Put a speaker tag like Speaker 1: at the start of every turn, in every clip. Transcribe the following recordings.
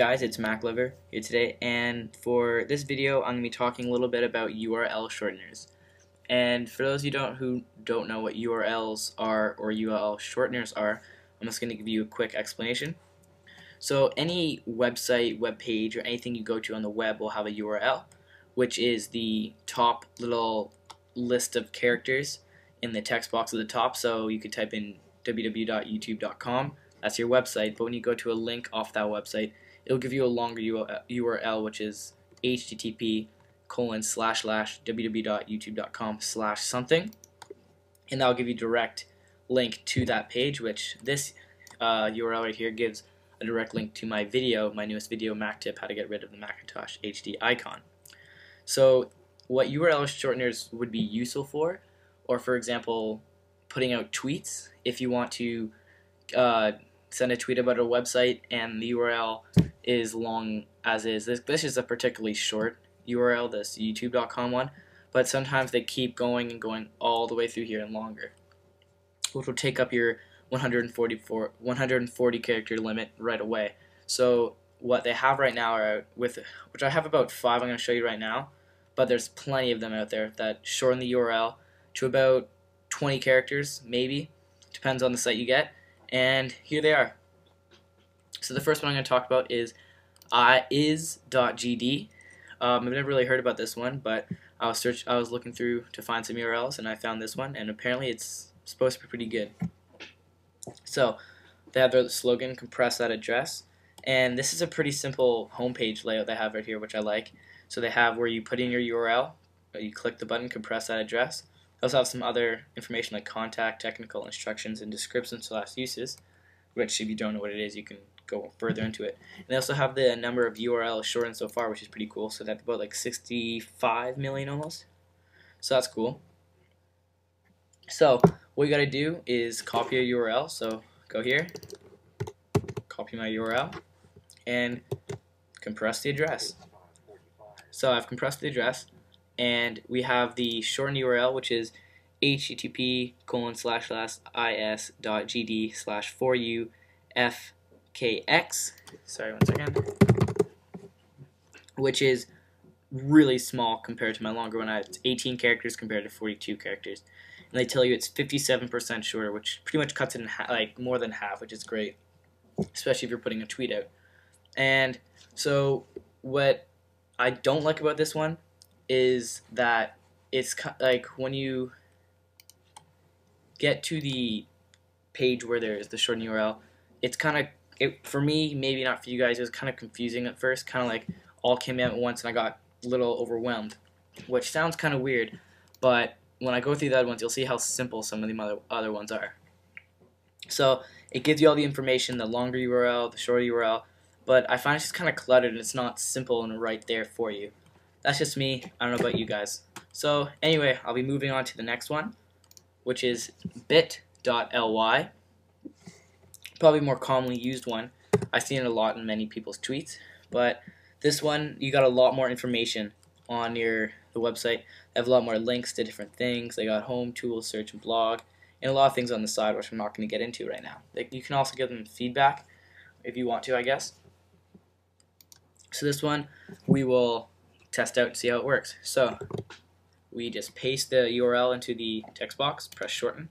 Speaker 1: Guys, it's MacLiver here today, and for this video I'm going to be talking a little bit about URL shorteners. And for those of you who don't know what URLs are or URL shorteners are, I'm just going to give you a quick explanation. So any website, web page, or anything you go to on the web will have a URL, which is the top little list of characters in the text box at the top. So you could type in www.youtube.com, that's your website, but when you go to a link off that website, it'll give you a longer URL, which is http://www.youtube.com/something, and that'll give you direct link to that page, which this URL right here gives a direct link to my video, my newest video, Mac Tip, how to get rid of the Macintosh HD icon. So what URL shorteners would be useful for example, putting out tweets. If you want to send a tweet about a website and the URL is long as is. This is a particularly short URL, this youtube.com one, but sometimes they keep going and going all the way through here and longer, which will take up your 140 character limit right away. So what they have right now are which I have about 5 I'm going to show you right now, but there's plenty of them out there that shorten the URL to about 20 characters, maybe, depends on the site you get. And here they are. So the first one I'm going to talk about is is.gd. I've never really heard about this one, but I was looking through to find some URLs, and I found this one, and apparently it's supposed to be pretty good. So they have their slogan, compress that address, and this is a pretty simple homepage layout they have right here, which I like. So they have where you put in your URL, you click the button, compress that address. They also have some other information like contact, technical instructions, and descriptions/uses, which if you don't know what it is, you can go further into it. And they also have the number of URLs shortened so far, which is pretty cool. So that's about like 65 million almost. So that's cool. So what you got to do is copy a URL. So go here, copy my URL, and compress the address. So I've compressed the address, and we have the shortened URL, which is http://is.gd/4ufkx. Sorry, one second. Which is really small compared to my longer one. It's 18 characters compared to 42 characters. And they tell you it's 57% shorter, which pretty much cuts it in like more than half, which is great, especially if you're putting a tweet out. And so what I don't like about this one is that it's like when you get to the page where there's the shortened URL, it's kind of, for me, maybe not for you guys, it was kind of confusing at first, kind of like all came out at once and I got a little overwhelmed, which sounds kind of weird, but when I go through the other ones, you'll see how simple some of the other ones are. So it gives you all the information, the longer URL, the shorter URL, but I find it's just kind of cluttered and it's not simple and right there for you. That's just me. I don't know about you guys. So anyway, I'll be moving on to the next one, which is Bit.lj. Probably more commonly used one. I've seen it a lot in many people's tweets, but this one, you got a lot more information on the website. They have a lot more links to different things. They got home, tools, search, and blog, and a lot of things on the side, which I'm not going to get into right now. You can also give them feedback if you want to, I guess. So this one, we will test out and see how it works. So we just paste the URL into the text box, press shorten,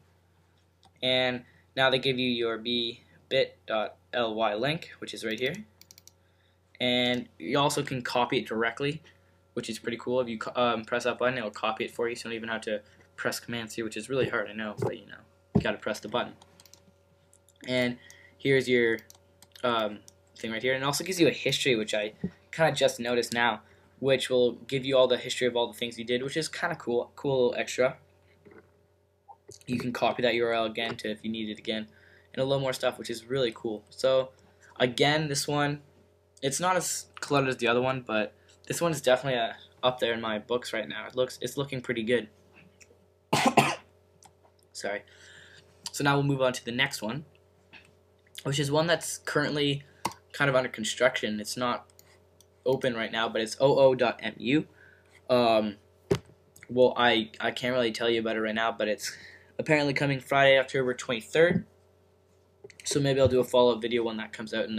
Speaker 1: and now they give you your bit.ly link, which is right here, and you also can copy it directly, which is pretty cool. If you press that button, it will copy it for you, so you don't even have to press Command C, which is really hard, I know, but you gotta press the button. And here's your thing right here, and it also gives you a history, which I kind of just noticed now, which will give you all the history of all the things you did, which is kind of cool little extra. You can copy that URL again if you need it again, and a little more stuff, which is really cool. So again, this one, it's not as cluttered as the other one, but this one is definitely up there in my books right now. It's looking pretty good. Sorry. So now we'll move on to the next one, which is one that's currently kind of under construction. It's not open right now, but it's oo.mu. Well, I can't really tell you about it right now, but it's apparently coming Friday, October 23rd. So maybe I'll do a follow-up video when that comes out in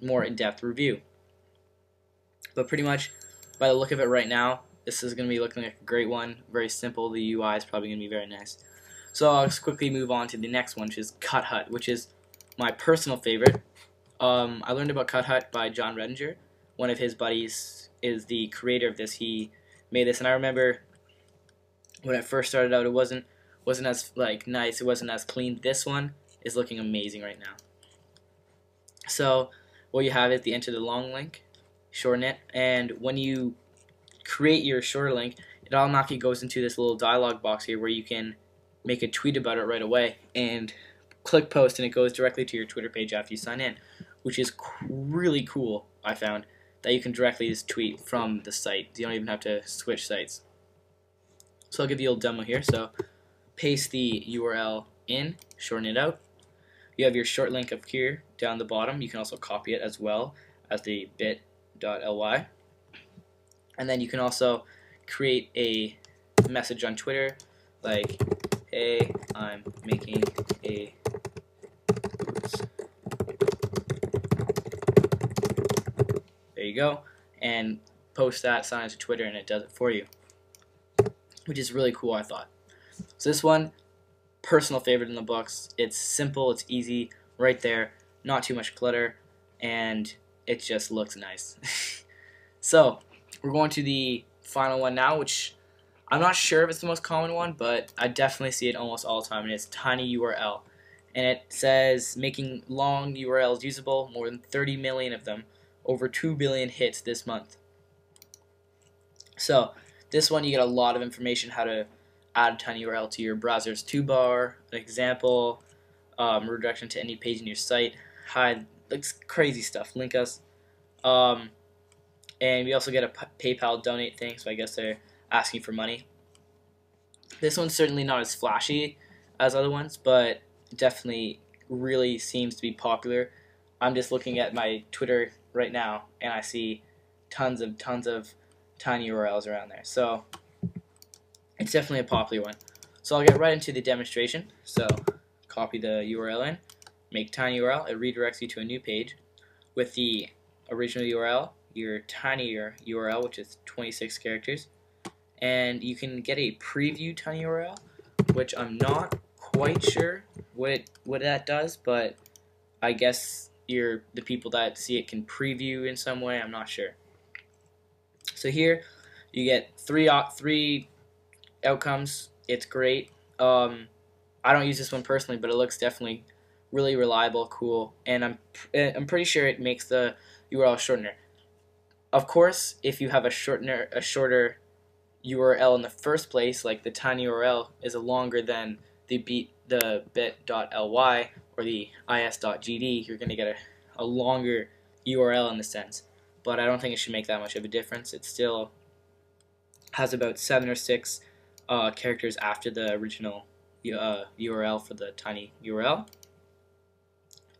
Speaker 1: more in-depth review. But pretty much, by the look of it right now, this is going to be looking like a great one. Very simple. The UI is probably going to be very nice. So I'll just quickly move on to the next one, which is CutHut, which is my personal favorite. I learned about CutHut by John Redinger. One of his buddies is the creator of this. He made this, and I remember when it first started out, it wasn't as nice. It wasn't as clean. This one is looking amazing right now. So what you have is the enter the long link, shorten it, and when you create your shorter link, it automatically goes into this little dialog box here where you can make a tweet about it right away and click post, and it goes directly to your Twitter page after you sign in, which is really cool. I found that you can directly just tweet from the site. You don't even have to switch sites. So I'll give you a little demo here. So paste the URL in, shorten it out. You have your short link up here down the bottom. You can also copy it as well as the Bit.lj. And then you can also create a message on Twitter like, hey, I'm making a there you go, and post that, sign it to Twitter, and it does it for you, which is really cool, I thought. So this one, personal favorite in the books. It's simple, it's easy, right there, not too much clutter, and it just looks nice. So we're going to the final one now, which I'm not sure if it's the most common one, but I definitely see it almost all the time, and it's tinyURL. And it says making long URLs usable, more than 30 million of them, over 2 billion hits this month. So this one you get a lot of information how to add a tinyURL to your browser's toolbar, an example, redirection to any page in your site, hide, like crazy stuff, link us. And we also get a PayPal donate thing, so I guess they're asking for money. This one's certainly not as flashy as other ones, but definitely really seems to be popular. I'm just looking at my Twitter right now, and I see tons of tinyURLs around there. So it's definitely a popular one. So I'll get right into the demonstration. So copy the URL in, make tinyURL. It redirects you to a new page with the original URL, your tinier URL, which is 26 characters, and you can get a preview tinyURL, which I'm not quite sure what that does, but I guess the people that see it can preview in some way. I'm not sure. So here you get three outcomes. It's great. I don't use this one personally, but it looks definitely really reliable, cool, and I'm pretty sure it makes the URL shortener. Of course, if you have a shorter URL in the first place, like the tinyURL is longer than the bit.ly or the is.gd, you're going to get a longer URL in the sense. But I don't think it should make that much of a difference. It still has about 7 or 6 characters after the original URL for the tinyURL.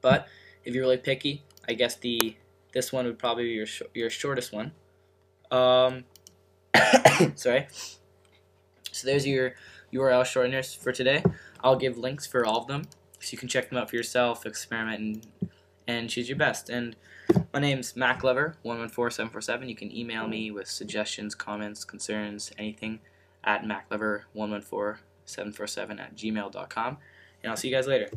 Speaker 1: But if you're really picky, I guess this one would probably be your shortest one. Sorry. So there's your URL shorteners for today. I'll give links for all of them, so you can check them out for yourself, experiment, and choose your best. And my name's MacLover114747. You can email me with suggestions, comments, concerns, anything at MacLover114747@gmail.com. And I'll see you guys later.